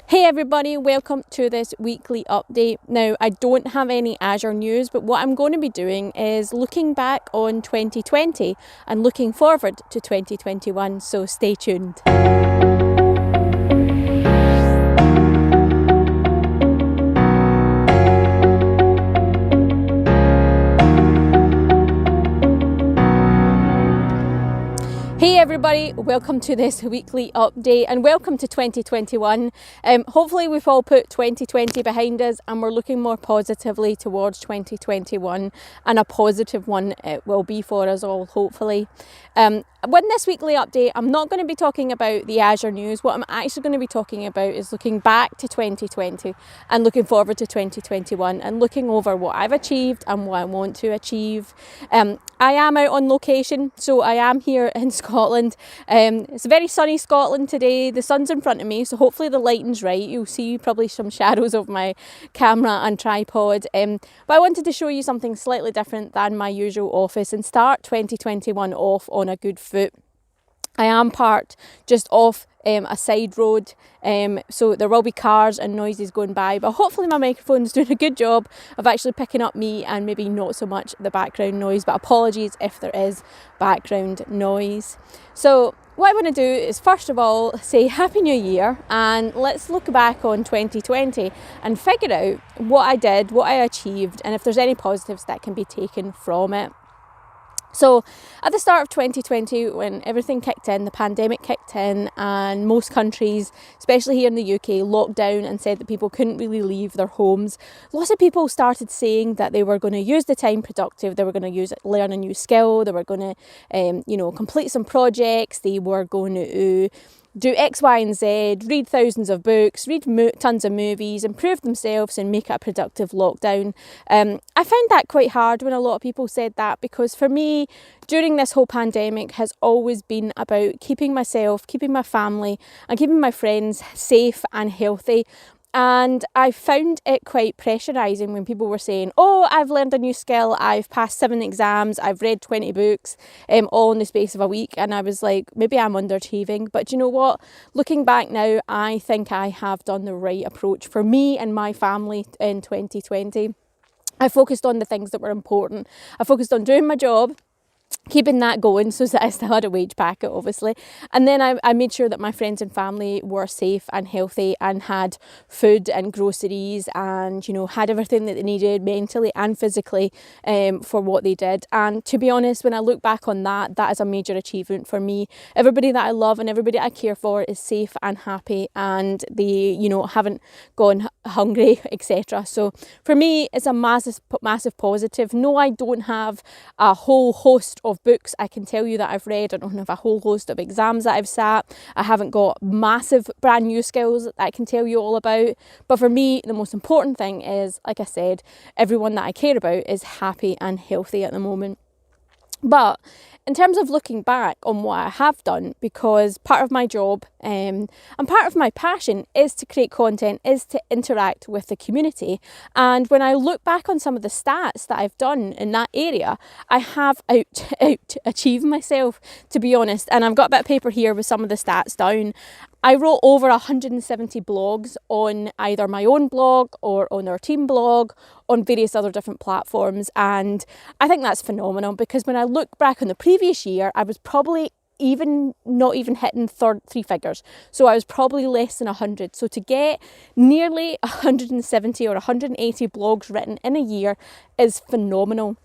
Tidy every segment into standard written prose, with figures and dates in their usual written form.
Hey everybody, welcome to this weekly update. Now, I don't have any Azure news, but what I'm going to be doing is looking back on 2020 and looking forward to 2021, so stay tuned. Hey everybody, welcome to this weekly update and welcome to 2021. Hopefully we've all put 2020 behind us and we're looking more positively towards 2021, and a positive one it will be for us all, hopefully. With this weekly update, I'm not going to be talking about the Azure news. What I'm actually going to be talking about is looking back to 2020 and looking forward to 2021 and looking over what I've achieved and what I want to achieve. I am out on location, so I am here in Scotland. It's a very sunny Scotland today. The sun's in front of me, so hopefully the lighting's right. You'll see probably some shadows of my camera and tripod. But I wanted to show you something slightly different than my usual office and start 2021 off on a good foot. I am parked just off a side road, so there will be cars and noises going by, but hopefully my microphone's doing a good job of actually picking up me and maybe not so much the background noise, but apologies if there is background noise. So what I want to do is first of all say Happy New Year, and let's look back on 2020 and figure out what I did, what I achieved, and if there's any positives that can be taken from it. So at the start of 2020, when everything kicked in, the pandemic kicked in, and most countries, especially here in the UK, locked down and said that people couldn't really leave their homes, lots of people started saying that they were going to use the time productive, they were going to learn a new skill, they were going to complete some projects, they were going to do X, Y and Z, read thousands of books, read tons of movies, improve themselves and make it a productive lockdown. I found that quite hard when a lot of people said that, because for me, during this whole pandemic has always been about keeping myself, keeping my family and keeping my friends safe and healthy. And I found it quite pressurising when people were saying, oh, I've learned a new skill, I've passed 7 exams, I've read 20 books, all in the space of a week. And I was like, maybe I'm underachieving. But you know what? Looking back now, I think I have done the right approach for me and my family in 2020. I focused on the things that were important. I focused on doing my job, keeping that going so that I still had a wage packet, obviously. And then I made sure that my friends and family were safe and healthy and had food and groceries and, had everything that they needed mentally and physically for what they did. And to be honest, when I look back on that, that is a major achievement for me. Everybody that I love and everybody I care for is safe and happy, and they, haven't gone hungry, etc. So for me, it's a massive positive. No, I don't have a whole host of books I can tell you that I've read. I don't have a whole host of exams that I've sat. I haven't got massive brand new skills that I can tell you all about. But for me, the most important thing is, like I said, everyone that I care about is happy and healthy at the moment. But in terms of looking back on what I have done, because part of my job and part of my passion is to create content, is to interact with the community. And when I look back on some of the stats that I've done in that area, I have out achieved myself, to be honest. And I've got a bit of paper here with some of the stats down. I wrote over 170 blogs on either my own blog or on our team blog, on various other different platforms. And I think that's phenomenal, because when I look back on the previous year, I was probably not even hitting 3 figures. So I was probably less than 100. So to get nearly 170 or 180 blogs written in a year is phenomenal.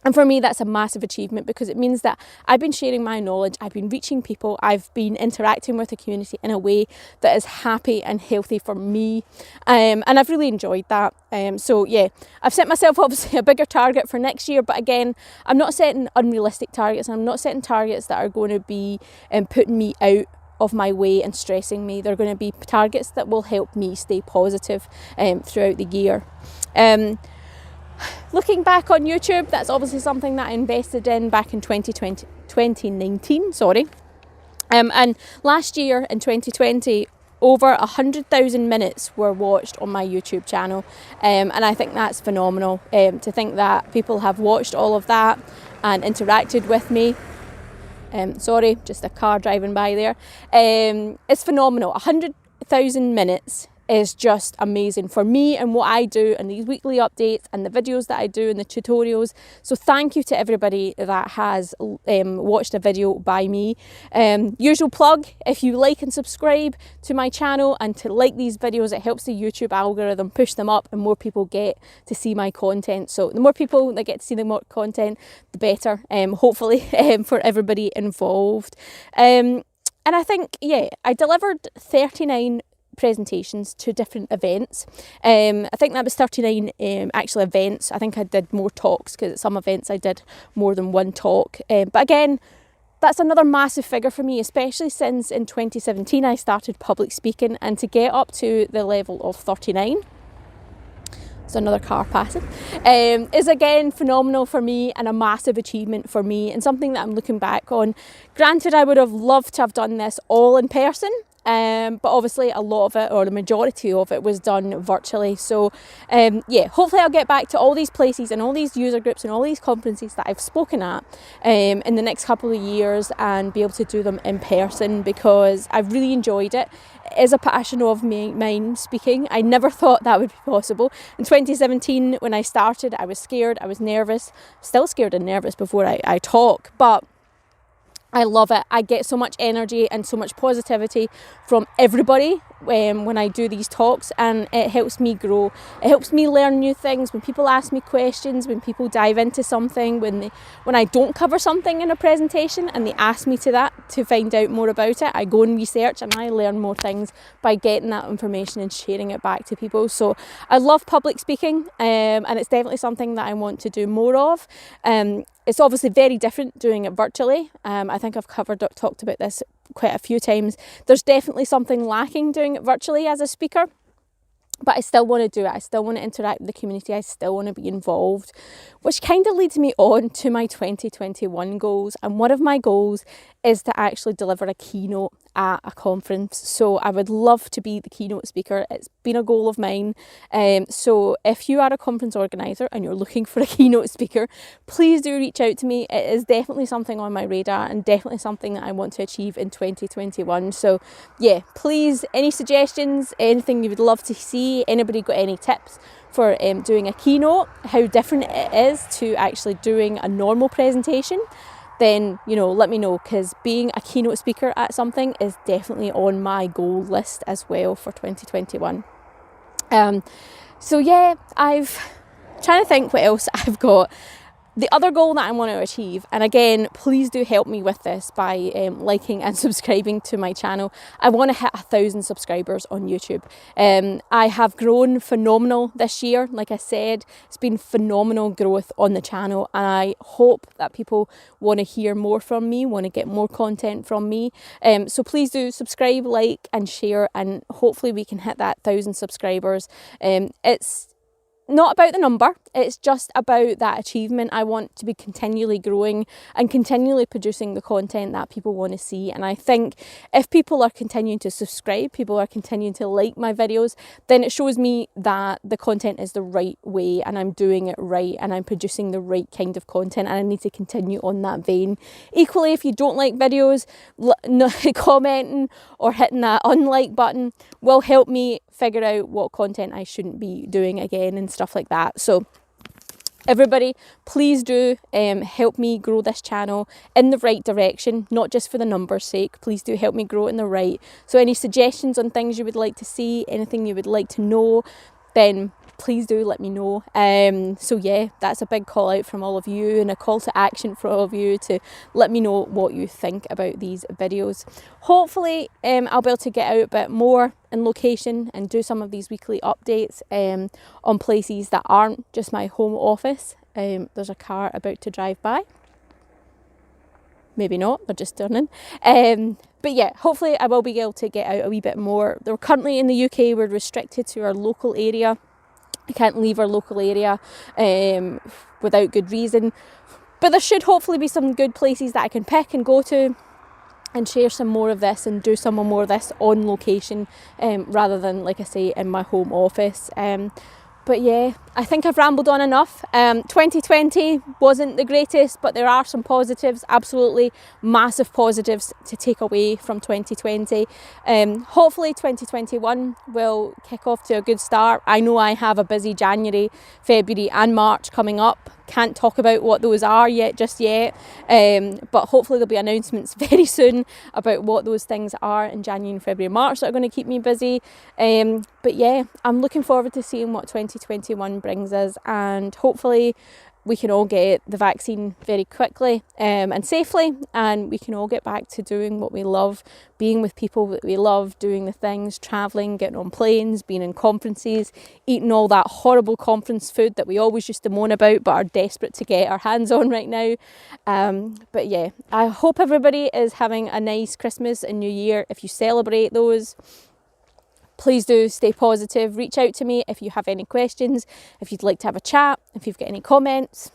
And for me, that's a massive achievement, because it means that I've been sharing my knowledge, I've been reaching people, I've been interacting with the community in a way that is happy and healthy for me. And I've really enjoyed that. So yeah, I've set myself obviously a bigger target for next year. But again, I'm not setting unrealistic targets. I'm not setting targets that are going to be putting me out of my way and stressing me. They're going to be targets that will help me stay positive throughout the year. Looking back on YouTube, that's obviously something that I invested in back in 2019. And last year in 2020, over 100,000 minutes were watched on my YouTube channel. And I think that's phenomenal, to think that people have watched all of that and interacted with me. Sorry, just a car driving by there. It's phenomenal. 1,000 minutes is just amazing for me and what I do and these weekly updates and the videos that I do and the tutorials. So thank you to everybody that has watched a video by me. Usual plug, if you like and subscribe to my channel and to like these videos, it helps the YouTube algorithm push them up and more people get to see my content. So the more people that get to see the more content, the better, hopefully, for everybody involved. And I think, yeah, I delivered 39 presentations to different events. I think that was 39 actual events. I think I did more talks because at some events I did more than one talk. But again, that's another massive figure for me, especially since in 2017 I started public speaking, and to get up to the level of 39, so another car passing, is again phenomenal for me and a massive achievement for me and something that I'm looking back on. Granted, I would have loved to have done this all in person, but obviously a lot of it, or the majority of it, was done virtually. So yeah, hopefully I'll get back to all these places and all these user groups and all these conferences that I've spoken at in the next couple of years and be able to do them in person, because I've really enjoyed it. It is a passion of mine, speaking. I never thought that would be possible. In 2017 when I started, I was scared, I was nervous, still scared and nervous before I talk, but I love it. I get so much energy and so much positivity from everybody when I do these talks, and it helps me grow. It helps me learn new things. When people ask me questions, when people dive into something, when I don't cover something in a presentation and they ask me to find out more about it, I go and research and I learn more things by getting that information and sharing it back to people. So I love public speaking, and it's definitely something that I want to do more of. It's obviously very different doing it virtually. I think I've talked about this quite a few times. There's definitely something lacking doing it virtually as a speaker, but I still want to do it. I still want to interact with the community. I still want to be involved, which kind of leads me on to my 2021 goals. And one of my goals is to actually deliver a keynote at a conference. So I would love to be the keynote speaker. It's been a goal of mine. So if you are a conference organiser and you're looking for a keynote speaker, please do reach out to me. It is definitely something on my radar and definitely something that I want to achieve in 2021. So yeah, please, any suggestions, anything you would love to see, anybody got any tips for doing a keynote, how different it is to actually doing a normal presentation, then, you know, let me know, because being a keynote speaker at something is definitely on my goal list as well for 2021. So yeah, I've trying to think what else I've got. The other goal that I want to achieve, and again, please do help me with this by liking and subscribing to my channel. I want to hit 1,000 subscribers on YouTube. I have grown phenomenal this year. Like I said, it's been phenomenal growth on the channel, and I hope that people want to hear more from me, want to get more content from me. So please do subscribe, like and share, and hopefully we can hit that 1,000 subscribers. It's not about the number, it's just about that achievement. I want to be continually growing and continually producing the content that people want to see. And I think if people are continuing to subscribe, people are continuing to like my videos, then it shows me that the content is the right way and I'm doing it right and I'm producing the right kind of content, and I need to continue on that vein. Equally, if you don't like videos, commenting or hitting that unlike button will help me figure out what content I shouldn't be doing again and stuff like that. So everybody, please do help me grow this channel in the right direction, not just for the numbers' sake. Please do help me grow it in the right. So any suggestions on things you would like to see, anything you would like to know, then please do let me know. So yeah, that's a big call out from all of you and a call to action for all of you to let me know what you think about these videos. Hopefully I'll be able to get out a bit more in location and do some of these weekly updates on places that aren't just my home office. There's a car about to drive by. Maybe not, they're just turning. But yeah, hopefully I will be able to get out a wee bit more. We're currently in the UK, we're restricted to our local area. I can't leave our local area without good reason. But there should hopefully be some good places that I can pick and go to and share some more of this and do some more of this on location rather than, like I say, in my home office. But yeah, I think I've rambled on enough. 2020 wasn't the greatest, but there are some positives, absolutely massive positives to take away from 2020. Hopefully 2021 will kick off to a good start. I know I have a busy January, February and March coming up. Can't talk about what those are just yet, but hopefully there'll be announcements very soon about what those things are in January and February and March that are going to keep me busy. But yeah, I'm looking forward to seeing what 2021 brings us, and hopefully we can all get the vaccine very quickly and safely, and we can all get back to doing what we love, being with people that we love, doing the things, travelling, getting on planes, being in conferences, eating all that horrible conference food that we always used to moan about but are desperate to get our hands on right now. But yeah, I hope everybody is having a nice Christmas and New Year if you celebrate those. Please do stay positive. Reach out to me if you have any questions, if you'd like to have a chat, if you've got any comments.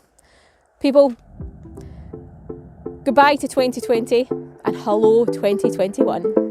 People, goodbye to 2020 and hello 2021.